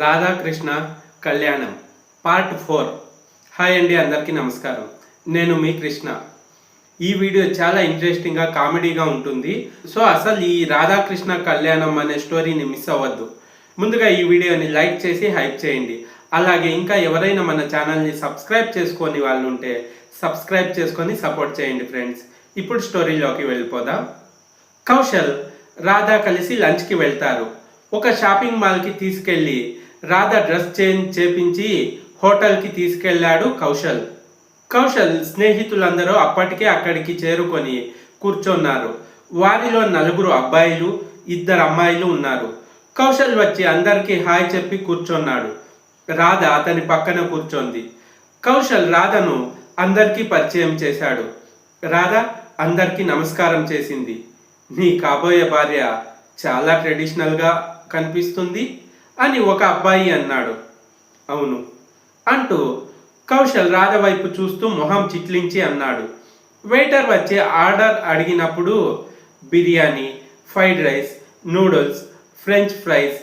రాధాకృష్ణ కళ్యాణం part 4. Hi అండి, అందరికీ నమస్కారం. నేను మీ కృష్ణ. ఈ వీడియో చాలా ఇంట్రెస్టింగ్గా కామెడీగా ఉంటుంది. సో అసలు ఈ రాధాకృష్ణ కళ్యాణం అనే స్టోరీని మిస్ అవ్వద్దు. ముందుగా ఈ వీడియోని లైక్ చేసి హైప్ చేయండి. అలాగే ఇంకా ఎవరైనా మన ఛానల్ని సబ్స్క్రైబ్ చేసుకొని వాళ్ళు ఉంటే సబ్స్క్రైబ్ చేసుకొని సపోర్ట్ చేయండి ఫ్రెండ్స్. ఇప్పుడు స్టోరీలోకి వెళ్ళిపోదాం. కౌశల్ రాధా కలిసి లంచ్కి వెళ్తారు. ఒక షాపింగ్ మాల్కి తీసుకెళ్ళి రాధా డ్రెస్ చేంజ్ చేపించి హోటల్కి తీసుకెళ్లాడు కౌశల్ స్నేహితులందరూ అప్పటికే అక్కడికి చేరుకొని కూర్చున్నారు. వారిలో 4 అబ్బాయిలు 2 అమ్మాయిలు ఉన్నారు. కౌశల్ వచ్చి అందరికీ హాయ్ చెప్పి కూర్చున్నాడు. రాధ అతని పక్కన కూర్చోంది. కౌశల్ రాధను అందరికీ పరిచయం చేశాడు. రాధ అందరికీ నమస్కారం చేసింది. నీ కాబోయే భార్య చాలా ట్రెడిషనల్గా కనిపిస్తుంది అని ఒక అబ్బాయి అన్నాడు. అవును అంటూ కౌశల్ రాధ వైపు చూస్తూ మొహం చిట్లించి అన్నాడు. వెయిటర్ వచ్చి ఆర్డర్ అడిగినప్పుడు biryani, fried rice, noodles, French fries,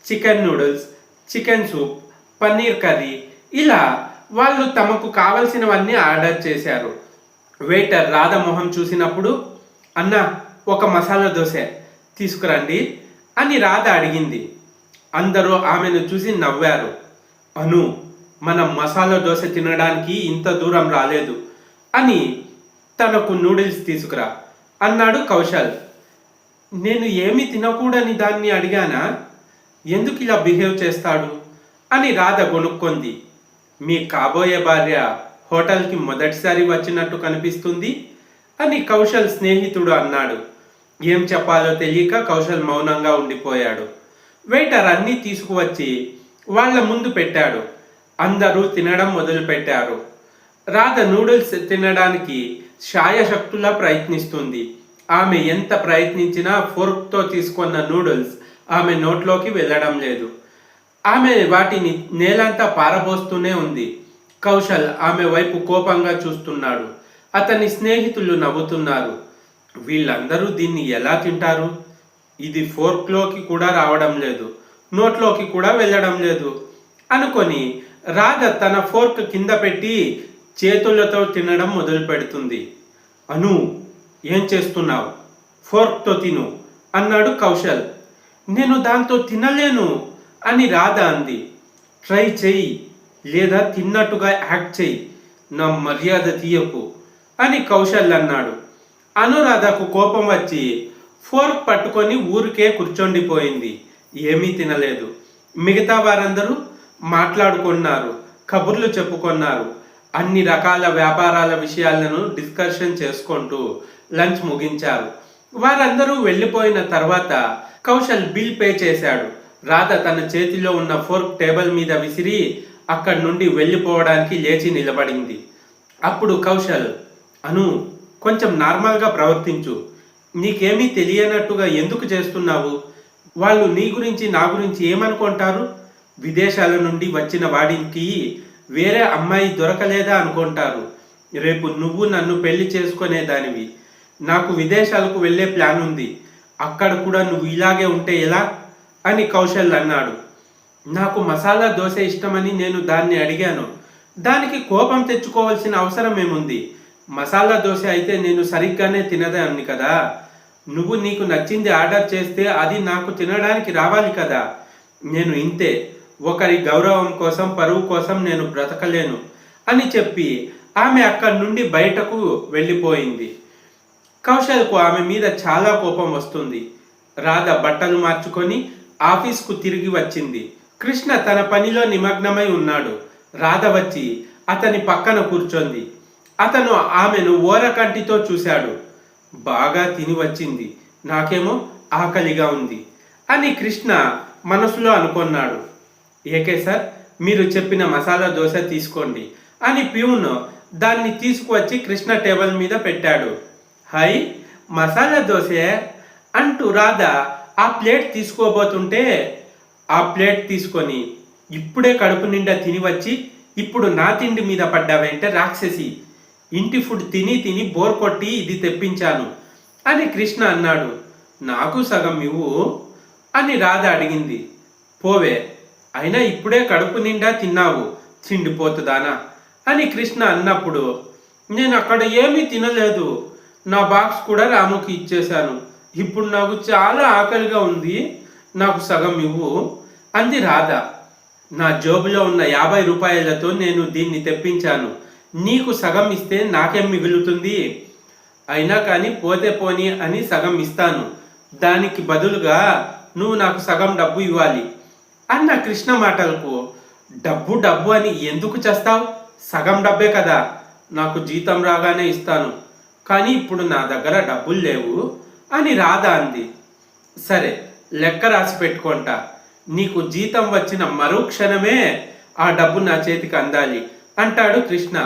chicken noodles, chicken soup, paneer curry ఇలా వాళ్ళు తమకు కావలసినవన్నీ ఆర్డర్ చేశారు. వెయిటర్ రాధ మొహం చూసినప్పుడు అన్నా ఒక మసాలా దోశ తీసుకురండి అని రాధ అడిగింది. అందరూ ఆమెను చూసి నవ్వారు. అను, మనం మసాలా దోశ తినడానికి ఇంత దూరం రాలేదు అని తనకు నూడిల్స్ తీసుకురా అన్నాడు కౌశల్. నేను ఏమి తినకూడని దాన్ని అడిగానా? ఎందుకు ఇలా బిహేవ్ చేస్తాడు అని రాధ గొనుక్కొంది. మీ కాబోయే భార్య హోటల్కి మొదటిసారి వచ్చినట్టు కనిపిస్తుంది అని కౌశల్ స్నేహితుడు అన్నాడు. ఏం చెప్పాలో తెలియక కౌశల్ మౌనంగా ఉండిపోయాడు. వెయిటర్ అన్నీ తీసుకువచ్చి వాళ్ళ ముందు పెట్టాడు. అందరూ తినడం మొదలుపెట్టారు. రాధ నూడిల్స్ తినడానికి శాయశక్తులా ప్రయత్నిస్తుంది. ఆమె ఎంత ప్రయత్నించినా ఫోర్క్తో తీసుకున్న నూడిల్స్ ఆమె నోట్లోకి వెళ్ళడం లేదు. ఆమె వాటిని నేలంతా పారబోస్తూనే ఉంది. కౌశల్ ఆమె వైపు కోపంగా చూస్తున్నాడు. అతని స్నేహితులు నవ్వుతున్నారు. వీళ్ళందరూ దీన్ని ఎలా తింటారు? ఇది ఫోర్క్లోకి కూడా రావడం లేదు, నోట్లోకి కూడా వెళ్ళడం లేదు అనుకొని రాధ తన ఫోర్క్ కింద పెట్టి చేతులతో తినడం మొదలు పెడుతుంది. అను, ఏం చేస్తున్నావు? ఫోర్క్తో తిను అన్నాడు కౌశల్. నేను దాంతో తినలేను అని రాధ అంది. ట్రై చెయ్యి, లేదా తిన్నట్టుగా యాక్ట్ చెయ్యి, నా మర్యాద తీయకు అని కౌశల్ అన్నాడు. అనురాధకు కోపం వచ్చి ఫోర్క్ పట్టుకొని ఊరికే కూర్చొండిపోయింది. ఏమీ తినలేదు. మిగతా వారందరూ మాట్లాడుకున్నారు, కబుర్లు చెప్పుకున్నారు. అన్ని రకాల వ్యాపారాల విషయాలను డిస్కషన్ చేసుకుంటూ లంచ్ ముగించారు. వారందరూ వెళ్ళిపోయిన తర్వాత కౌశల్ బిల్ పే చేశాడు. రాధ తన చేతిలో ఉన్న ఫోర్క్ టేబుల్ మీద విసిరి అక్కడి నుండి వెళ్ళిపోవడానికి లేచి నిలబడింది. అప్పుడు కౌశల్, అను, కొంచెం నార్మల్గా ప్రవర్తించు. నీకేమీ తెలియనట్టుగా ఎందుకు చేస్తున్నావు? వాళ్ళు నీ గురించి నా గురించి ఏమనుకుంటారు? విదేశాల నుండి వచ్చిన వాడికి వేరే అమ్మాయి దొరకలేదా అనుకుంటారు. రేపు నువ్వు నన్ను పెళ్లి చేసుకునేదానివి. నాకు విదేశాలకు వెళ్ళే ప్లాన్ ఉంది. అక్కడ కూడా నువ్వు ఇలాగే ఉంటే ఎలా అని కౌశల్ అన్నాడు. నాకు మసాలా దోశ ఇష్టమని నేను దాన్ని అడిగాను. దానికి కోపం తెచ్చుకోవాల్సిన అవసరం ఏముంది? మసాలా దోశ అయితే నేను సరిగ్గానే తినదాన్ని కదా. నువ్వు నీకు నచ్చింది ఆర్డర్ చేస్తే అది నాకు తినడానికి రావాలి కదా. నేను ఇంతే. ఒకరి గౌరవం కోసం, పరువు కోసం నేను బ్రతకలేను అని చెప్పి ఆమె అక్కడి నుండి బయటకు వెళ్ళిపోయింది. కౌశల్కు ఆమె మీద చాలా కోపం వస్తుంది. రాధ బట్టలు మార్చుకొని ఆఫీస్కు తిరిగి వచ్చింది. కృష్ణ తన పనిలో నిమగ్నమై ఉన్నాడు. రాధ వచ్చి అతని పక్కన కూర్చొంది. అతను ఆమెను ఓరకంటితో చూశాడు. బాగా తిని వచ్చింది, నాకేమో ఆకలిగా ఉంది అని కృష్ణ మనసులో అనుకున్నాడు. ఏకే సార్, మీరు చెప్పిన మసాలా దోశ తీసుకోండి అని ప్యూన్ దాన్ని తీసుకువచ్చి కృష్ణ టేబుల్ మీద పెట్టాడు. హై, మసాలా దోశ అంటూ రాధ ఆ ప్లేట్ తీసుకోబోతుంటే ఆ ప్లేట్ తీసుకొని ఇప్పుడే కడుపు నిండా తిని వచ్చి ఇప్పుడు నా తిండి మీద పడ్డావంటే రాక్షసి. ఇంటి ఫుడ్ తిని తిని బోర్ కొట్టి ఇది తెప్పించాను అని కృష్ణ అన్నాడు. నాకు సగం ఇవ్వు అని రాధ అడిగింది. పోవే, అయినా ఇప్పుడే కడుపు నిండా తిన్నావు, తిండిపోతుందానా అని కృష్ణ అన్నప్పుడు, నేను అక్కడ ఏమీ తినలేదు, నా బాక్స్ కూడా రాముకి ఇచ్చేశాను, ఇప్పుడు నాకు చాలా ఆకలిగా ఉంది, నాకు సగం ఇవ్వు అంది రాధ. నా జోబులో ఉన్న 50 రూపాయలతో నేను దీన్ని తెప్పించాను, నీకు సగం ఇస్తే నాకేం మిగులుతుంది, అయినా కానీ పోతే పోని అని సగం ఇస్తాను, దానికి బదులుగా నువ్వు నాకు సగం డబ్బు ఇవ్వాలి అన్న కృష్ణ మాటలకు, డబ్బు డబ్బు అని ఎందుకు చేస్తావు, సగం డబ్బే కదా, నాకు జీతం రాగానే ఇస్తాను, కానీ ఇప్పుడు నా దగ్గర డబ్బులు లేవు అని రాధ అంది. సరే లెక్క రాసి పెట్టుకుంటా, నీకు జీతం వచ్చిన మరుక్షణమే ఆ డబ్బు నా చేతికి అందాలి అంటాడు కృష్ణ.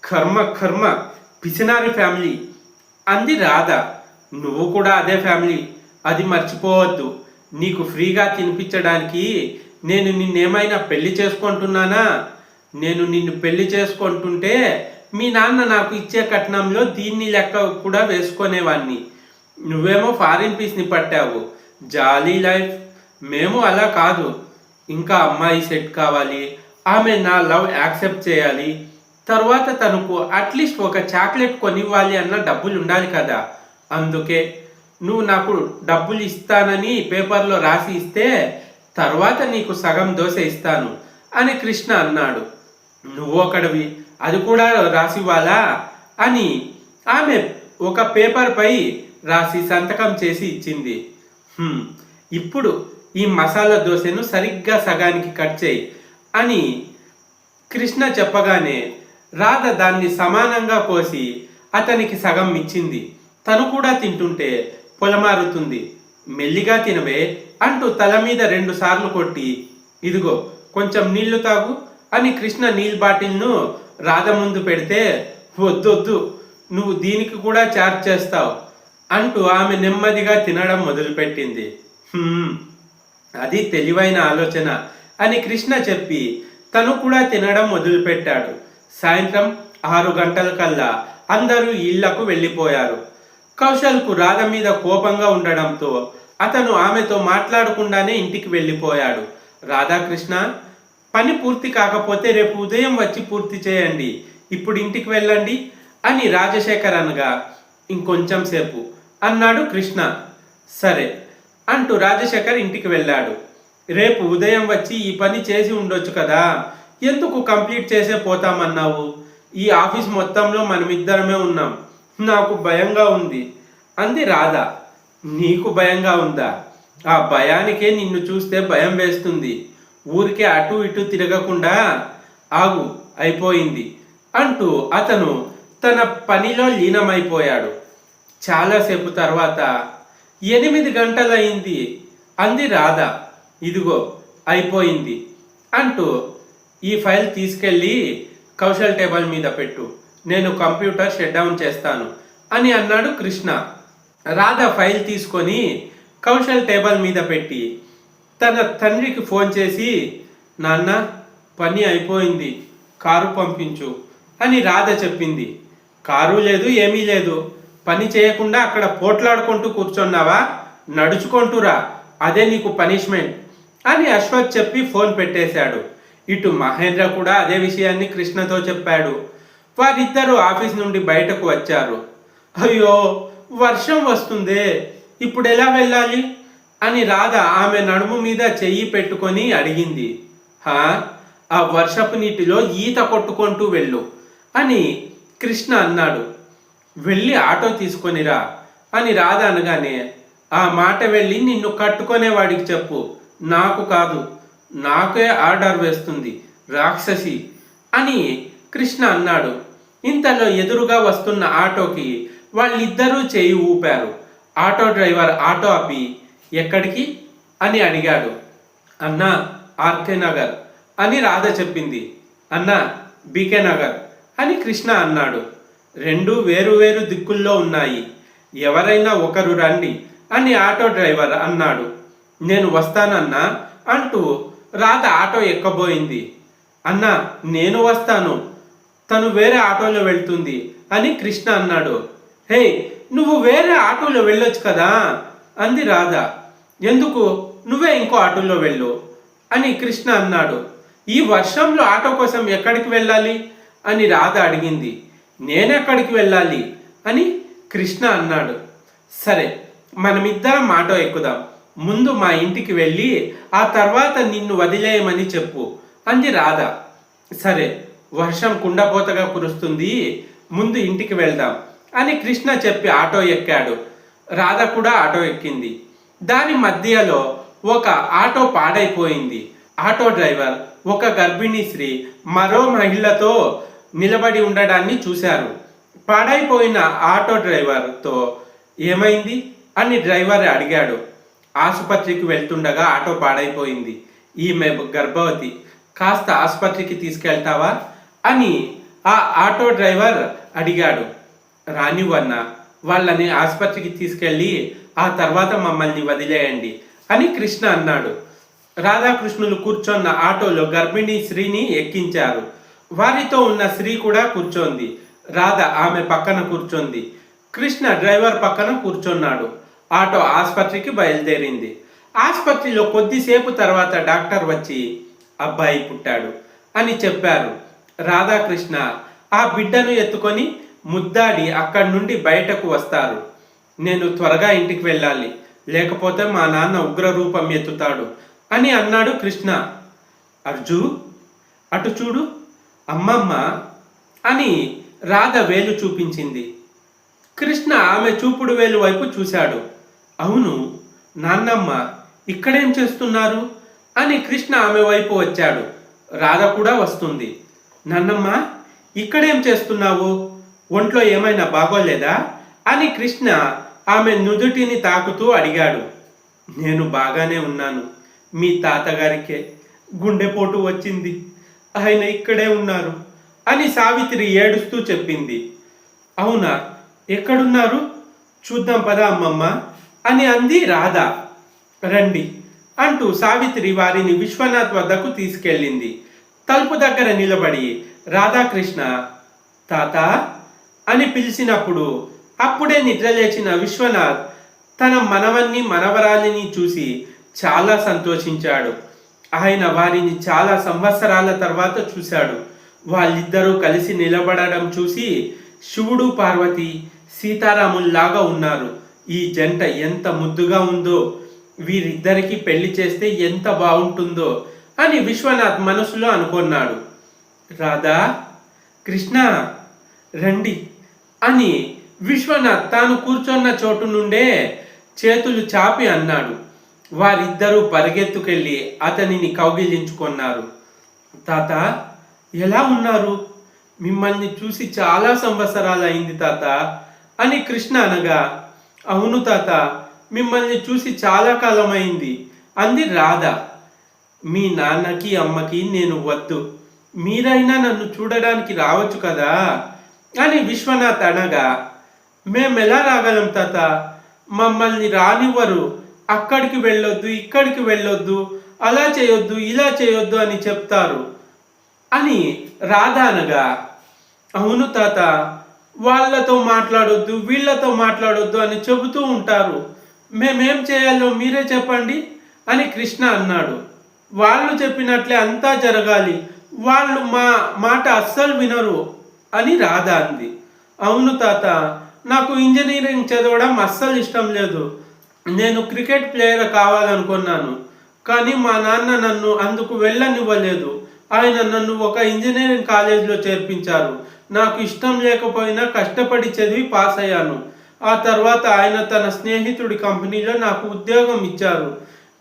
కర్మ కర్మ, పిసినారి ఫ్యామిలీ అంది రాధ. నువ్వు కూడా అదే ఫ్యామిలీ, అది మర్చిపోవద్దు, నీకు ఫ్రీగా తినిపించడానికి నేను నిన్నేమైనా పెళ్లి చేసుకుంటున్నానా, నేను నిన్ను పెళ్లి చేసుకుంటుంటే మీ నాన్న నాకు ఇచ్చే కట్నంలో దీన్ని లెక్క కూడా వేసుకునేవాడిని, నువ్వేమో ఫారిన్ పీస్ని పట్టావు, జాలీ లైఫ్, మేము అలా కాదు, ఇంకా అమ్మాయి సెట్ కావాలి, ఆమె నా లవ్ యాక్సెప్ట్ చేయాలి, తర్వాత తనకు అట్లీస్ట్ ఒక చాక్లెట్ కొనివ్వాలి అన్న డబ్బులు ఉండాలి కదా, అందుకే నువ్వు నాకు డబ్బులు ఇస్తానని పేపర్లో రాసి ఇస్తే తర్వాత నీకు సగం దోశ ఇస్తాను అని కృష్ణ అన్నాడు. నువ్వు ఒకడివి, అది కూడా రాసివ్వాలా అని ఆమె ఒక పేపర్పై రాసి సంతకం చేసి ఇచ్చింది. ఇప్పుడు ఈ మసాలా దోశను సరిగ్గా సగానికి కట్ చేయి అని కృష్ణ చెప్పగానే రాధ దాన్ని సమానంగా కోసి అతనికి సగం ఇచ్చింది. తను కూడా తింటుంటే పొలమారుతుంది. మెల్లిగా తినవే అంటూ తల మీద 2 సార్లు కొట్టి, ఇదిగో కొంచెం నీళ్లు తాగు అని కృష్ణ నీళ్ళ బాటిల్ను రాధ ముందు పెడితే, వద్దొద్దు, నువ్వు దీనికి కూడా చార్జ్ చేస్తావు అంటూ ఆమె నెమ్మదిగా తినడం మొదలుపెట్టింది. అది తెలివైన ఆలోచన అని కృష్ణ చెప్పి తను కూడా తినడం మొదలుపెట్టాడు. సాయంత్రం 6 గంటలకల్లా అందరూ ఇళ్లకు వెళ్ళిపోయారు. కౌశల్కు రాధ మీద కోపంగా ఉండడంతో అతను ఆమెతో మాట్లాడకుండానే ఇంటికి వెళ్ళిపోయాడు. రాధాకృష్ణ, పని పూర్తి కాకపోతే రేపు ఉదయం వచ్చి పూర్తి చేయండి, ఇప్పుడు ఇంటికి వెళ్ళండి అని రాజశేఖర్ అనగా, ఇంకొంచెం సేపు అన్నాడు కృష్ణ. సరే అంటూ రాజశేఖర్ ఇంటికి వెళ్ళాడు. రేపు ఉదయం వచ్చి ఈ పని చేసి ఉండొచ్చు కదా, ఎందుకు కంప్లీట్ చేసే పోతామన్నావు, ఈ ఆఫీస్ మొత్తంలో మనమిద్దరమే ఉన్నాం, నాకు భయంగా ఉంది అంది రాధ. నీకు భయంగా ఉందా, ఆ భయానికే నిన్ను చూస్తే భయం వేస్తుంది, ఊరికే అటు ఇటు తిరగకుండా ఆగు, అయిపోయింది అంటూ అతను తన పనిలో లీనమైపోయాడు. చాలాసేపు తర్వాత 8 గంటలయింది అంది రాధ. ఇదిగో అయిపోయింది అంటూ ఈ ఫైల్ తీసుకెళ్ళి కౌశల్ టేబుల్ మీద పెట్టు, నేను కంప్యూటర్ షట్ డౌన్ చేస్తాను అని అన్నాడు కృష్ణ. రాధ ఫైల్ తీసుకొని కౌశల్ టేబుల్ మీద పెట్టి తన తండ్రికి ఫోన్ చేసి, నాన్న పని అయిపోయింది, కారు పంపించు అని రాధ చెప్పింది. కారు లేదు, ఏమీ లేదు, పని చేయకుండా అక్కడ పోట్లాడుకుంటూ కూర్చున్నావా, నడుచుకుంటూరా, అదే నీకు పనిష్మెంట్ అని అశ్వత్ చెప్పి ఫోన్ పెట్టేశాడు. ఇటు మహేంద్ర కూడా అదే విషయాన్ని కృష్ణతో చెప్పాడు. వారిద్దరూ ఆఫీస్ నుండి బయటకు వచ్చారు. అయ్యో వర్షం వస్తుందే, ఇప్పుడు ఎలా వెళ్ళాలి అని రాధ ఆమె నడుము మీద చెయ్యి పెట్టుకొని అడిగింది. ఆ వర్షపు నీటిలో ఈత కొట్టుకుంటూ వెళ్ళు అని కృష్ణ అన్నాడు. వెళ్ళి ఆటో తీసుకొనిరా అని రాధ అనగానే, ఆ మాట వెళ్ళి నిన్ను కట్టుకునేవాడికి చెప్పు, నాకు కాదు, నాకే ఆర్డర్ వేస్తుంది రాక్షసి అని కృష్ణ అన్నాడు. ఇంతలో ఎదురుగా వస్తున్న ఆటోకి వాళ్ళిద్దరూ చేయి ఊపారు. ఆటో డ్రైవర్ ఆటో ఆపి, ఎక్కడికి అని అడిగాడు. అన్నా ఆర్కే నగర్ అని రాధ చెప్పింది. అన్నా బీకే నగర్ అని కృష్ణ అన్నాడు. రెండు వేరు వేరు దిక్కుల్లో ఉన్నాయి, ఎవరైనా ఒకరు రండి అని ఆటో డ్రైవర్ అన్నాడు. నేను వస్తానన్నా అంటూ రాధ ఆటో ఎక్కబోయింది. అన్నా నేను వస్తాను, తను వేరే ఆటోలో వెళ్తుంది అని కృష్ణ అన్నాడు. హే, నువ్వు వేరే ఆటోలో వెళ్ళొచ్చు కదా అంది రాధ. ఎందుకు, నువ్వే ఇంకో ఆటోలో వెళ్ళు అని కృష్ణ అన్నాడు. ఈ వర్షంలో ఆటో కోసం ఎక్కడికి వెళ్ళాలి అని రాధ అడిగింది. నేనెక్కడికి వెళ్ళాలి అని కృష్ణ అన్నాడు. సరే, మనమిద్దరం ఆటో ఎక్కుదాం. ముందు మా ఇంటికి వెళ్ళి ఆ తర్వాత నిన్ను వదిలేయమని చెప్పు అంది రాధ. సరే, వర్షం కుండపోతగా కురుస్తుంది, ముందు ఇంటికి వెళ్దాం అని కృష్ణ చెప్పి ఆటో ఎక్కాడు. రాధ కూడా ఆటో ఎక్కింది. దాని మధ్యలో ఒక ఆటో పాడైపోయింది. ఆటో డ్రైవర్, ఒక గర్భిణీ స్త్రీ మరో మహిళతో నిలబడి ఉండడాన్ని చూశారు. పాడైపోయిన ఆటో డ్రైవర్తో ఏమైంది అని డ్రైవర్ అడిగాడు. ఆసుపత్రికి వెళ్తుండగా ఆటో పాడైపోయింది, ఈమె గర్భవతి, కాస్త ఆసుపత్రికి తీసుకెళ్తావా అని ఆ ఆటో డ్రైవర్ అడిగాడు. రానివన్నా, వాళ్ళని ఆసుపత్రికి తీసుకెళ్ళి ఆ తర్వాత మమ్మల్ని వదిలేయండి అని కృష్ణ అన్నాడు. రాధాకృష్ణులు కూర్చొన్న ఆటోలో గర్భిణీ స్త్రీని ఎక్కించారు. వారితో ఉన్న స్త్రీ కూడా కూర్చోంది. రాధ ఆమె పక్కన కూర్చొంది. కృష్ణ డ్రైవర్ పక్కన కూర్చొన్నాడు. ఆటో ఆసుపత్రికి బయలుదేరింది. ఆసుపత్రిలో కొద్దిసేపు తర్వాత డాక్టర్ వచ్చి అబ్బాయి పుట్టాడు అని చెప్పారు. రాధాకృష్ణ ఆ బిడ్డను ఎత్తుకొని ముద్దాడి అక్కడి నుండి బయటకు వస్తారు. నేను త్వరగా ఇంటికి వెళ్ళాలి, లేకపోతే మా నాన్న ఉగ్ర రూపం ఎత్తుతాడు అని అన్నాడు కృష్ణ. అర్జు, అటు చూడు, అమ్మమ్మ అని రాధ వేలు చూపించింది. కృష్ణ ఆమె చూపుడు వేలు వైపు చూశాడు. అవును నాన్నమ్మ, ఇక్కడేం చేస్తున్నారు అని కృష్ణ ఆమె వైపు వచ్చాడు. రాధ కూడా వస్తుంది. నాన్నమ్మ, ఇక్కడేం చేస్తున్నావు, ఒంట్లో ఏమైనా బాగోలేదా అని కృష్ణ ఆమె నుదుటిని తాకుతూ అడిగాడు. నేను బాగానే ఉన్నాను, మీ తాతగారికే గుండెపోటు వచ్చింది, ఆయన ఇక్కడే ఉన్నారు అని సావిత్రి ఏడుస్తూ చెప్పింది. అవునా, ఎక్కడున్నారు, చూద్దాం పదా అమ్మమ్మ అని అంది రాధ. రండి అంటూ సావిత్రి వారిని విశ్వనాథ్ వద్దకు తీసుకెళ్ళింది. తలుపు దగ్గర నిలబడి రాధాకృష్ణ తాత అని పిలిచినప్పుడు అప్పుడే నిద్రలేచిన విశ్వనాథ్ తన మనవన్ని మనవరాలిని చూసి చాలా సంతోషించాడు. ఆయన వారిని చాలా సంవత్సరాల తర్వాత చూశాడు. వాళ్ళిద్దరూ కలిసి నిలబడడం చూసి శివుడు పార్వతి సీతారాముల్లాగా ఉన్నారు, ఈ జంట ఎంత ముద్దుగా ఉందో, వీరిద్దరికి పెళ్లి చేస్తే ఎంత బాగుంటుందో అని విశ్వనాథ్ మనసులో అనుకున్నాడు. రాధా, కృష్ణ రండి అని విశ్వనాథ్ తాను కూర్చొన్న చోటు నుండే చేతులు చాపి అన్నాడు. వారిద్దరూ పరిగెత్తుకెళ్ళి అతనిని కౌగిలించుకున్నారు. తాత, ఎలా ఉన్నారు, మిమ్మల్ని చూసి చాలా సంవత్సరాలు అయింది తాత అని కృష్ణ అనగా, అవును తాత, మిమ్మల్ని చూసి చాలా కాలం అయింది అంది రాధ. మీ నాన్నకి అమ్మకి నేను వద్దు, మీరైనా నన్ను చూడడానికి రావచ్చు కదా అని విశ్వనాథ్ అనగా, మేమెలా రాగలం తాత, మమ్మల్ని రానివ్వరు, అక్కడికి వెళ్ళొద్దు, ఇక్కడికి వెళ్ళొద్దు, అలా చేయొద్దు, ఇలా చేయొద్దు అని చెప్తారు అని రాధ అనగా, అవును తాత, వాళ్ళతో మాట్లాడొద్దు, వీళ్ళతో మాట్లాడొద్దు అని చెబుతూ ఉంటారు, మేమేం చేయాలో మీరే చెప్పండి అని కృష్ణ అన్నాడు. వాళ్ళు చెప్పినట్లే అంతా జరగాలి, వాళ్ళు మా మాట అస్సలు వినరు అని రాధ అంది. అవును తాత, నాకు ఇంజనీరింగ్ చదవడం అస్సలు ఇష్టం లేదు, నేను క్రికెట్ ప్లేయర్ కావాలనుకున్నాను, కానీ మా నాన్న నన్ను అందుకు వెళ్ళనివ్వలేదు. ఆయన నన్ను ఒక ఇంజనీరింగ్ కాలేజీలో చేర్పించారు. నాకు ఇష్టం లేకపోయినా కష్టపడి చదివి పాస్ అయ్యాను. ఆ తర్వాత ఆయన తన స్నేహితుడి కంపెనీలో నాకు ఉద్యోగం ఇచ్చారు.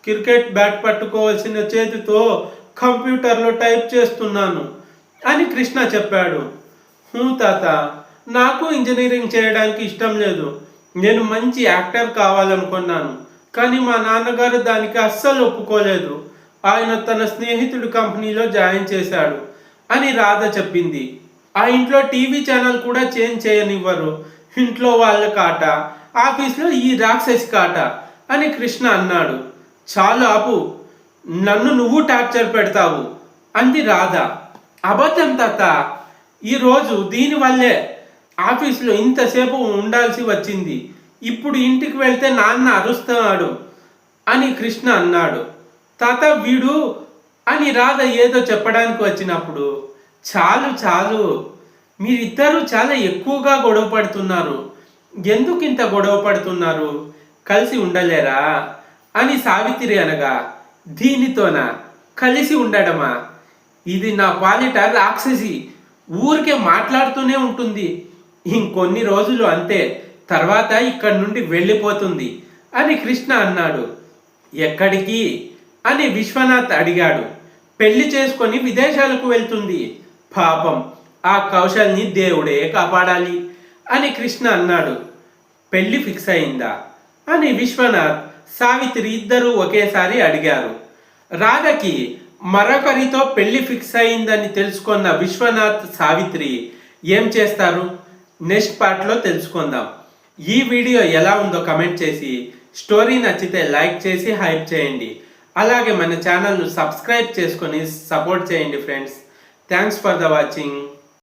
క్రికెట్ బ్యాట్ పట్టుకోవాల్సిన చేతితో కంప్యూటర్లో టైప్ చేస్తున్నాను అని కృష్ణ చెప్పాడు. తాత, నాకు ఇంజనీరింగ్ చేయడానికి ఇష్టం లేదు, నేను మంచి యాక్టర్ కావాలనుకున్నాను, కానీ మా నాన్నగారు దానికి అస్సలు ఒప్పుకోలేదు. ఆయన తన స్నేహితుడి కంపెనీలో జాయిన్ చేశాడు అని రాధ చెప్పింది. ఆ ఇంట్లో టీవీ ఛానల్ కూడా చేంజ్ చేయనివ్వరు, ఇంట్లో వాళ్ళ కాట, ఆఫీస్లో ఈ రాక్షసి కాట అని కృష్ణ అన్నాడు. చాలు ఆపు, నన్ను నువ్వు టార్చర్ పెడతావు అంది రాధ. అబద్ధం తాత, ఈరోజు దీనివల్లే ఆఫీస్లో ఇంతసేపు ఉండాల్సి వచ్చింది, ఇప్పుడు ఇంటికి వెళ్తే నాన్న అరుస్తున్నాడు అని కృష్ణ అన్నాడు. తాత, వీడు అని రాధ ఏదో చెప్పడానికి వచ్చినప్పుడు చాలు చాలు, మీరిద్దరూ చాలా ఎక్కువగా గొడవ పడుతున్నారు, ఎందుకు ఇంత గొడవ పడుతున్నారు, కలిసి ఉండలేరా అని సావిత్రి అనగా, దీనితోనా కలిసి ఉండడమా, ఇది నా పాలిట రాక్షసి, ఊరికే మాట్లాడుతూనే ఉంటుంది, ఇంకొన్ని రోజులు అంతే, తర్వాత ఇక్కడి నుండి వెళ్ళిపోతుంది అని కృష్ణ అన్నాడు. ఎక్కడికి అని విశ్వనాథ్ అడిగాడు. పెళ్లి చేసుకొని విదేశాలకు వెళ్తుంది, పాపం ఆ కౌశల్ని దేవుడే కాపాడాలి అని కృష్ణ అన్నాడు. పెళ్లి ఫిక్స్ అయిందా అని విశ్వనాథ్ సావిత్రి ఇద్దరూ ఒకేసారి అడిగారు. రాధకి మరొకరితో పెళ్లి ఫిక్స్ అయిందని తెలుసుకున్న విశ్వనాథ్ సావిత్రి ఏం చేస్తారు, నెక్స్ట్ పార్ట్లో తెలుసుకుందాం. ఈ వీడియో ఎలా ఉందో కమెంట్ చేసి, స్టోరీ నచ్చితే లైక్ చేసి హైప్ చేయండి. అలాగే మన ఛానల్ను సబ్స్క్రైబ్ చేసుకొని సపోర్ట్ చేయండి friends. Thanks for the watching.